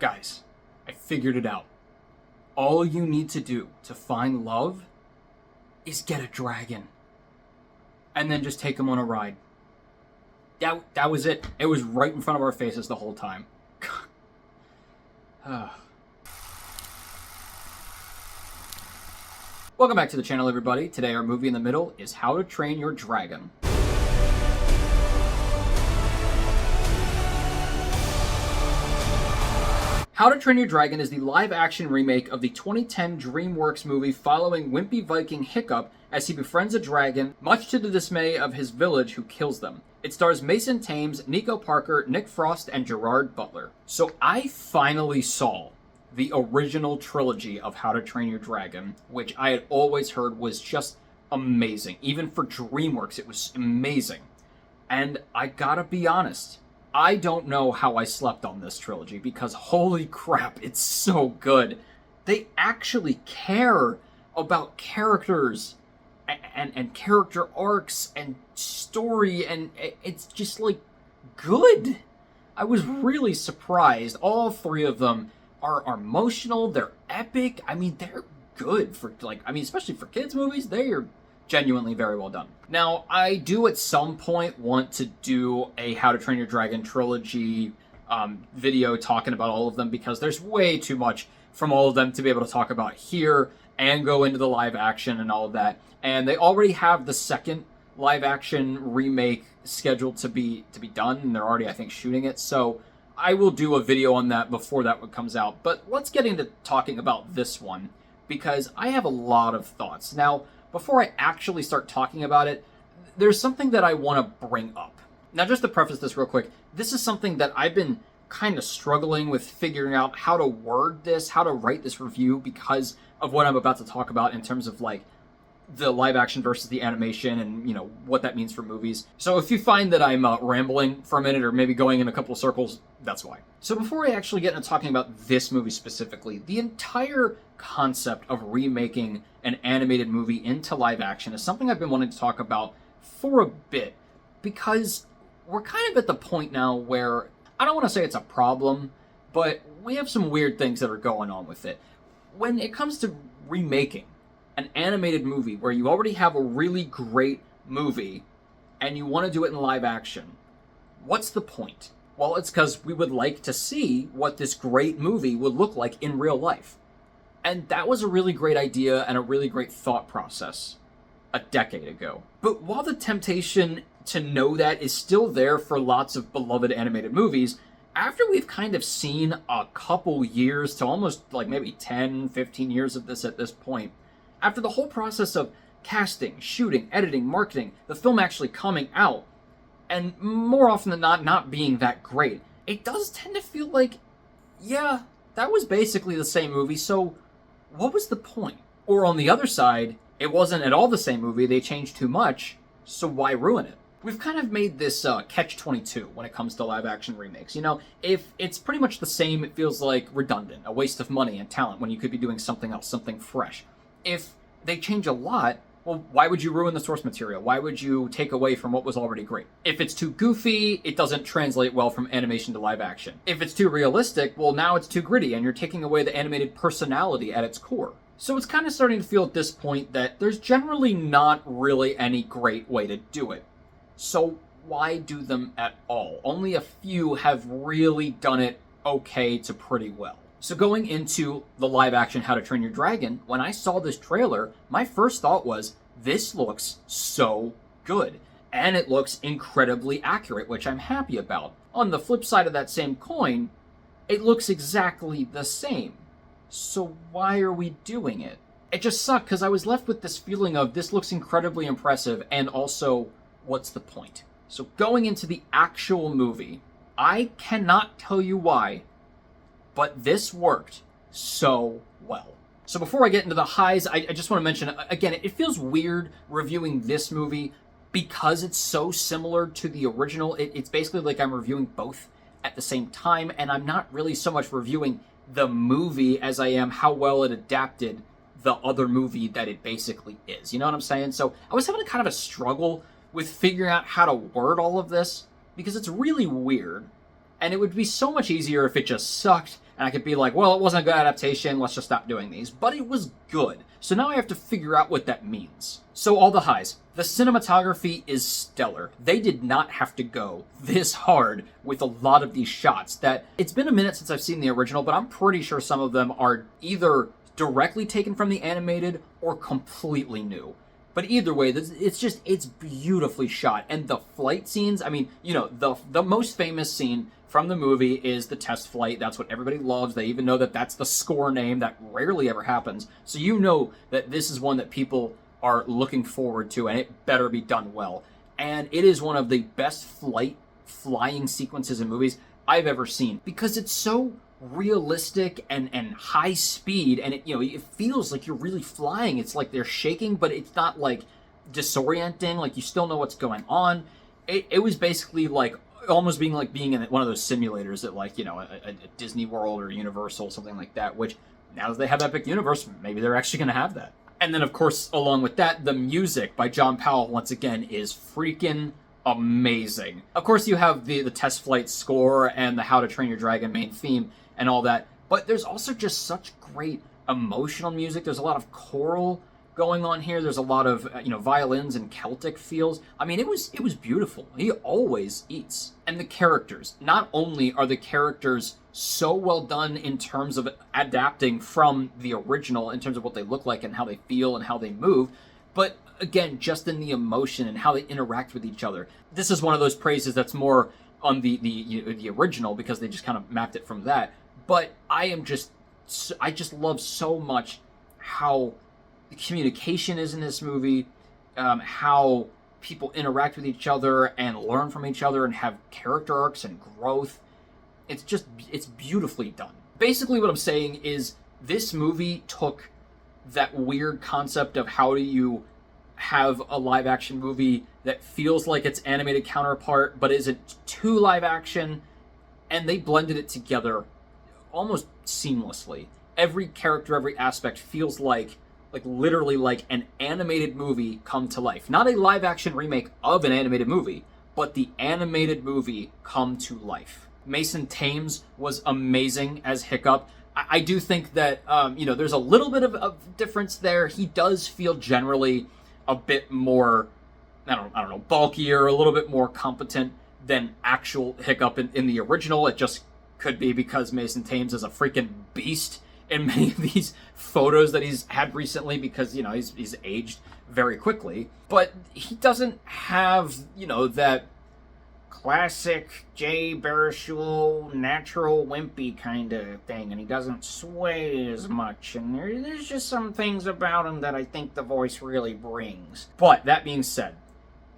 Guys, I figured it out. All you need to do to find love is get a dragon. And then just take him on a ride. That was it. It was right in front of our faces the whole time. Welcome back to the channel, everybody. Today our movie in the middle is How to Train Your Dragon. How to Train Your Dragon is the live-action remake of the 2010 DreamWorks movie following wimpy Viking Hiccup as he befriends a dragon, much to the dismay of his village who kills them. It stars Mason Thames, Nico Parker, Nick Frost, and Gerard Butler. So I finally saw the original trilogy of How to Train Your Dragon, which I had always heard was just amazing. Even for DreamWorks, it was amazing. And I gotta be honest, I don't know how I slept on this trilogy, because holy crap, it's so good. They actually care about characters and character arcs and story, and it's just like good. I was really surprised. All three of them are emotional, they're epic. I mean, they're good for, especially for kids' movies, they are genuinely very well done. Now, I do at some point want to do a How to Train Your Dragon trilogy video talking about all of them, because there's way too much from all of them to be able to talk about here and go into the live action and all of that. And they already have the second live action remake scheduled to be done, and they're already, I think, shooting it. So I will do a video on that before that one comes out. But let's get into talking about this one, because I have a lot of thoughts. Now, before I actually start talking about it, there's something that I want to bring up. Now, just to preface this real quick, this is something that I've been kind of struggling with figuring out how to word this, how to write this review, because of what I'm about to talk about in terms of like the live action versus the animation and, you know, what that means for movies. So if you find that I'm rambling for a minute or maybe going in a couple of circles, that's why. So before I actually get into talking about this movie specifically, the entire concept of remaking an animated movie into live action is something I've been wanting to talk about for a bit, because we're kind of at the point now where, I don't want to say it's a problem, but we have some weird things that are going on with it. When it comes to remaking an animated movie where you already have a really great movie and you want to do it in live action, what's the point? Well, it's because we would like to see what this great movie would look like in real life. And that was a really great idea and a really great thought process a decade ago. But while the temptation to know that is still there for lots of beloved animated movies, after we've kind of seen a couple years to almost like maybe 10, 15 years of this at this point, after the whole process of casting, shooting, editing, marketing, the film actually coming out, and more often than not being that great, it does tend to feel like, yeah, that was basically the same movie, so what was the point? Or on the other side, it wasn't at all the same movie, they changed too much, so why ruin it? We've kind of made this catch-22 when it comes to live-action remakes. You know, if it's pretty much the same, it feels like redundant, a waste of money and talent when you could be doing something else, something fresh. If they change a lot, well, why would you ruin the source material? Why would you take away from what was already great? If it's too goofy, it doesn't translate well from animation to live action. If it's too realistic, well, now it's too gritty and you're taking away the animated personality at its core. So it's kind of starting to feel at this point that there's generally not really any great way to do it. So why do them at all? Only a few have really done it okay to pretty well. So going into the live action How to Train Your Dragon, when I saw this trailer, my first thought was, this looks so good. And it looks incredibly accurate, which I'm happy about. On the flip side of that same coin, it looks exactly the same. So why are we doing it? It just sucked, because I was left with this feeling of, this looks incredibly impressive, and also, what's the point? So going into the actual movie, I cannot tell you why, but this worked so well. So before I get into the highs, I just want to mention, again, it feels weird reviewing this movie because it's so similar to the original. It's basically like I'm reviewing both at the same time, and I'm not really so much reviewing the movie as I am how well it adapted the other movie that it basically is. You know what I'm saying? So I was having kind of a struggle with figuring out how to word all of this, because it's really weird. And it would be so much easier if it just sucked and I could be like, well, it wasn't a good adaptation, let's just stop doing these. But it was good. So now I have to figure out what that means. So all the highs. The cinematography is stellar. They did not have to go this hard with a lot of these shots. That it's been a minute since I've seen the original, but I'm pretty sure some of them are either directly taken from the animated or completely new. But either way, it's beautifully shot. And the flight scenes, I mean, you know, the most famous scene from the movie is the test flight. That's what everybody loves. They even know that that's the score name. That rarely ever happens. So you know that this is one that people are looking forward to, and it better be done well. And it is one of the best flying sequences in movies I've ever seen, because it's so realistic and high speed, and it feels like you're really flying. It's like they're shaking, but it's not like disorienting. Like you still know what's going on. It was basically like almost being in one of those simulators at like a Disney World or Universal, something like that. Which now that they have Epic Universe, maybe they're actually going to have that. And then of course, along with that, the music by John Powell once again is freaking amazing. Of course, you have the test flight score and the How to Train Your Dragon main theme and all that, but there's also just such great emotional music. There's a lot of choral going on here. There's a lot of violins and Celtic feels. I mean, it was beautiful. He always eats. And the characters, not only are the characters so well done in terms of adapting from the original in terms of what they look like and how they feel and how they move, but again, just in the emotion and how they interact with each other. This is one of those praises that's more on the original, because they just kind of mapped it from that. But I just love so much how the communication is in this movie, how people interact with each other and learn from each other and have character arcs and growth. It's beautifully done. Basically what I'm saying is this movie took that weird concept of how do you have a live action movie that feels like its animated counterpart but isn't too live action, and they blended it together almost seamlessly. Every character, every aspect feels like literally like an animated movie come to life. Not a live action remake of an animated movie, but the animated movie come to life. Mason Thames was amazing as Hiccup. I do think that, there's a little bit of difference there. He does feel generally a bit more, I don't know, bulkier, a little bit more competent than actual Hiccup in the original. It just could be because Mason Thames is a freaking beast in many of these photos that he's had recently, because, he's aged very quickly. But he doesn't have, that classic Jay Baruchel natural wimpy kind of thing, and he doesn't sway as much, and there's just some things about him that I think the voice really brings. But that being said,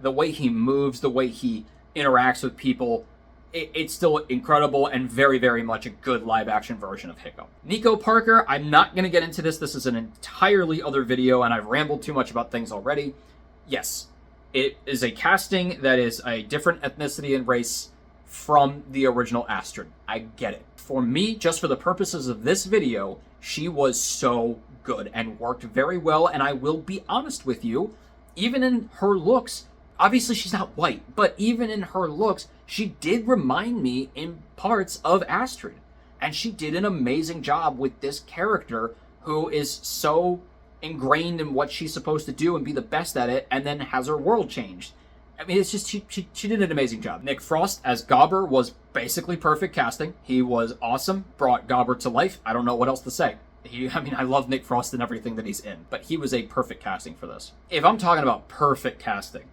the way he moves, the way he interacts with people, it's still incredible and very, very much a good live action version of Hiccup. Nico Parker, I'm not going to get into this. This is an entirely other video, and I've rambled too much about things already. Yes, it is a casting that is a different ethnicity and race from the original Astrid. I get it. For me, just for the purposes of this video, she was so good and worked very well, and I will be honest with you, even in her looks, obviously she's not white, but even in her looks, she did remind me in parts of Astrid. And she did an amazing job with this character who is so ingrained in what she's supposed to do and be the best at it, and then has her world changed. I mean, it's just, she did an amazing job. Nick Frost as Gobber was basically perfect casting. He was awesome, brought Gobber to life. I don't know what else to say. I love Nick Frost and everything that he's in, but he was a perfect casting for this. If I'm talking about perfect casting,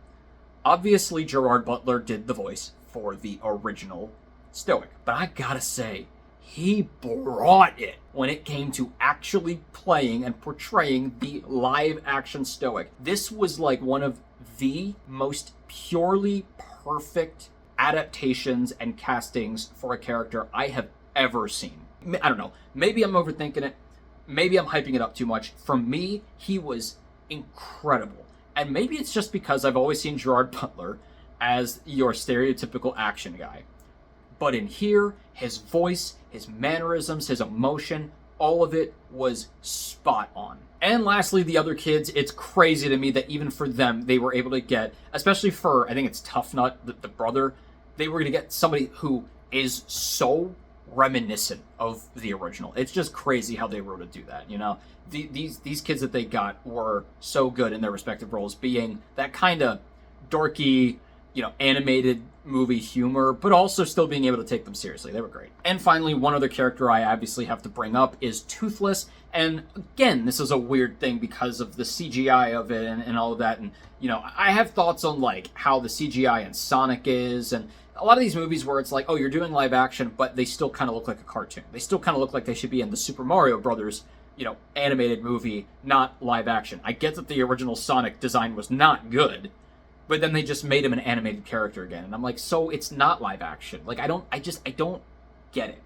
obviously Gerard Butler did the voice for the original Stoic, but I gotta say, he brought it when it came to actually playing and portraying the live action Stoic. This was like one of the most purely perfect adaptations and castings for a character I have ever seen. I don't know, maybe I'm overthinking it, maybe I'm hyping it up too much. For me, he was incredible. And maybe it's just because I've always seen Gerard Butler as your stereotypical action guy. But in here, his voice, his mannerisms, his emotion, all of it was spot on. And lastly, the other kids, it's crazy to me that even for them, they were able to get, especially for, I think it's Tough Nut, the brother, they were going to get somebody who is so reminiscent of the original. It's just crazy how they were able to do that, you know? These kids that they got were so good in their respective roles, being that kind of dorky, you know, animated movie humor, but also still being able to take them seriously. They were great. And finally, one other character I obviously have to bring up is Toothless. And again, this is a weird thing because of the CGI of it and all of that. And, you know, I have thoughts on, like, how the CGI in Sonic is, and a lot of these movies where it's like, oh, you're doing live action, but they still kind of look like a cartoon. They still kind of look like they should be in the Super Mario Brothers, you know, animated movie, not live action. I get that the original Sonic design was not good, but then they just made him an animated character again. And I'm like, so it's not live action. Like, I don't get it.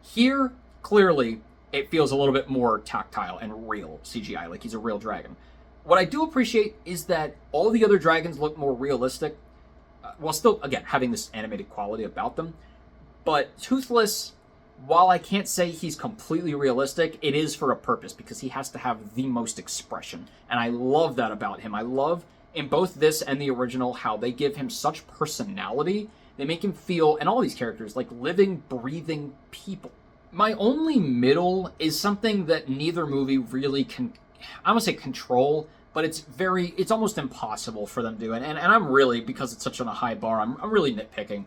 Here, clearly, it feels a little bit more tactile and real CGI, like he's a real dragon. What I do appreciate is that all the other dragons look more realistic, while still, again, having this animated quality about them. But Toothless, while I can't say he's completely realistic, it is for a purpose, because he has to have the most expression. And I love that about him. I love, in both this and the original, how they give him such personality. They make him feel, and all these characters, like living, breathing people. My only middle is something that neither movie really can, I don't want to say control, but it's almost impossible for them to do. And I'm really, because it's such on a high bar, I'm really nitpicking.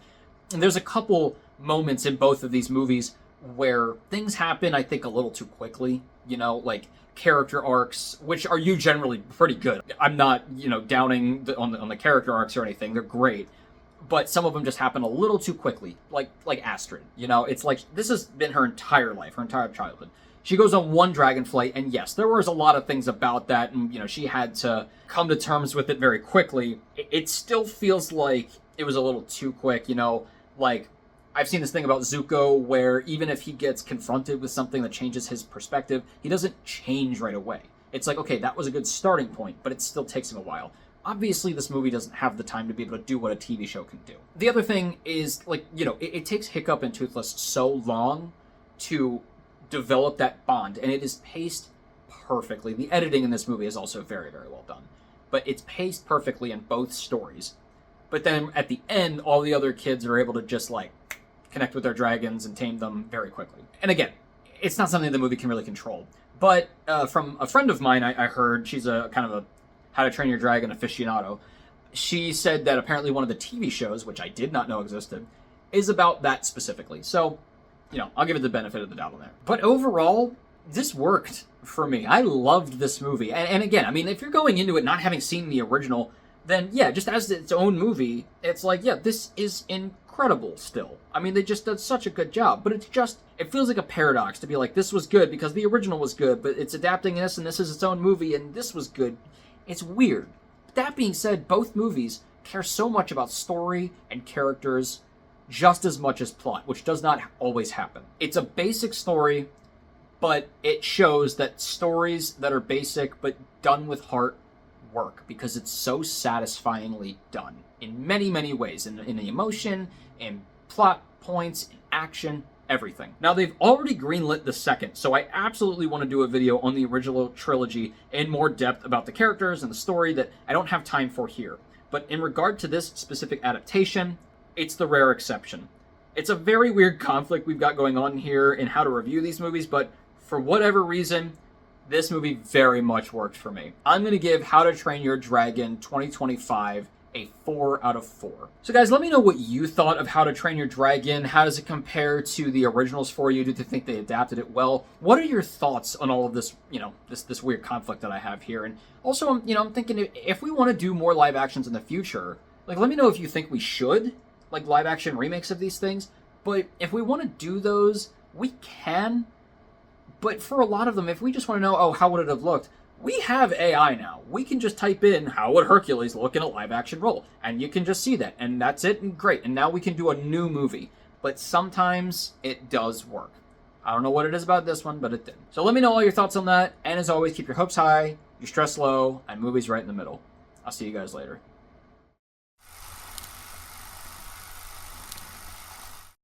And there's a couple moments in both of these movies where things happen, I think, a little too quickly, you know, like character arcs, which are generally pretty good. I'm not, you know, downing on the character arcs or anything. They're great. But some of them just happen a little too quickly, like Astrid. You know, it's like, this has been her entire life, her entire childhood. She goes on one dragon flight, and yes, there was a lot of things about that, and, you know, she had to come to terms with it very quickly. It still feels like it was a little too quick, you know, like, I've seen this thing about Zuko where even if he gets confronted with something that changes his perspective, he doesn't change right away. It's like, okay, that was a good starting point, but it still takes him a while. Obviously, this movie doesn't have the time to be able to do what a TV show can do. The other thing is, like, you know, it takes Hiccup and Toothless so long to develop that bond, and it is paced perfectly. The editing in this movie is also very, very well done. But it's paced perfectly in both stories. But then at the end, all the other kids are able to just, like, connect with their dragons and tame them very quickly. And again, it's not something the movie can really control. But from a friend of mine, I heard, she's a kind of a How to Train Your Dragon aficionado, she said that apparently one of the TV shows, which I did not know existed, is about that specifically. So, you know, I'll give it the benefit of the doubt on there. But overall, this worked for me. I loved this movie. And again, I mean, if you're going into it not having seen the original, then yeah, just as its own movie, it's like, yeah, this is incredible still. I mean, they just did such a good job. But it's just, it feels like a paradox to be like, this was good because the original was good, but it's adapting this and this is its own movie and this was good. It's weird. That being said, both movies care so much about story and characters just as much as plot, which does not always happen. It's a basic story, but it shows that stories that are basic but done with heart work because it's so satisfyingly done in many, many ways, in the emotion, in plot points, in action, everything. Now, they've already greenlit the second, so I absolutely want to do a video on the original trilogy in more depth about the characters and the story that I don't have time for here. But in regard to this specific adaptation, it's the rare exception. It's a very weird conflict we've got going on here in how to review these movies, but for whatever reason, this movie very much worked for me. I'm going to give How to Train Your Dragon 2025 a 4 out of 4. So guys, let me know what you thought of How to Train Your Dragon. How does it compare to the originals for you? Did you think they adapted it well? What are your thoughts on all of this, you know, this weird conflict that I have here? And also, you know, I'm thinking if we want to do more live actions in the future, like, let me know if you think we should, like, live action remakes of these things. But if we want to do those, we can. But for a lot of them, if we just want to know, oh, how would it have looked? We have AI now. We can just type in, how would Hercules look in a live-action role? And you can just see that, and that's it, and great. And now we can do a new movie. But sometimes it does work. I don't know what it is about this one, but it did. So let me know all your thoughts on that. And as always, keep your hopes high, your stress low, and movies right in the middle. I'll see you guys later.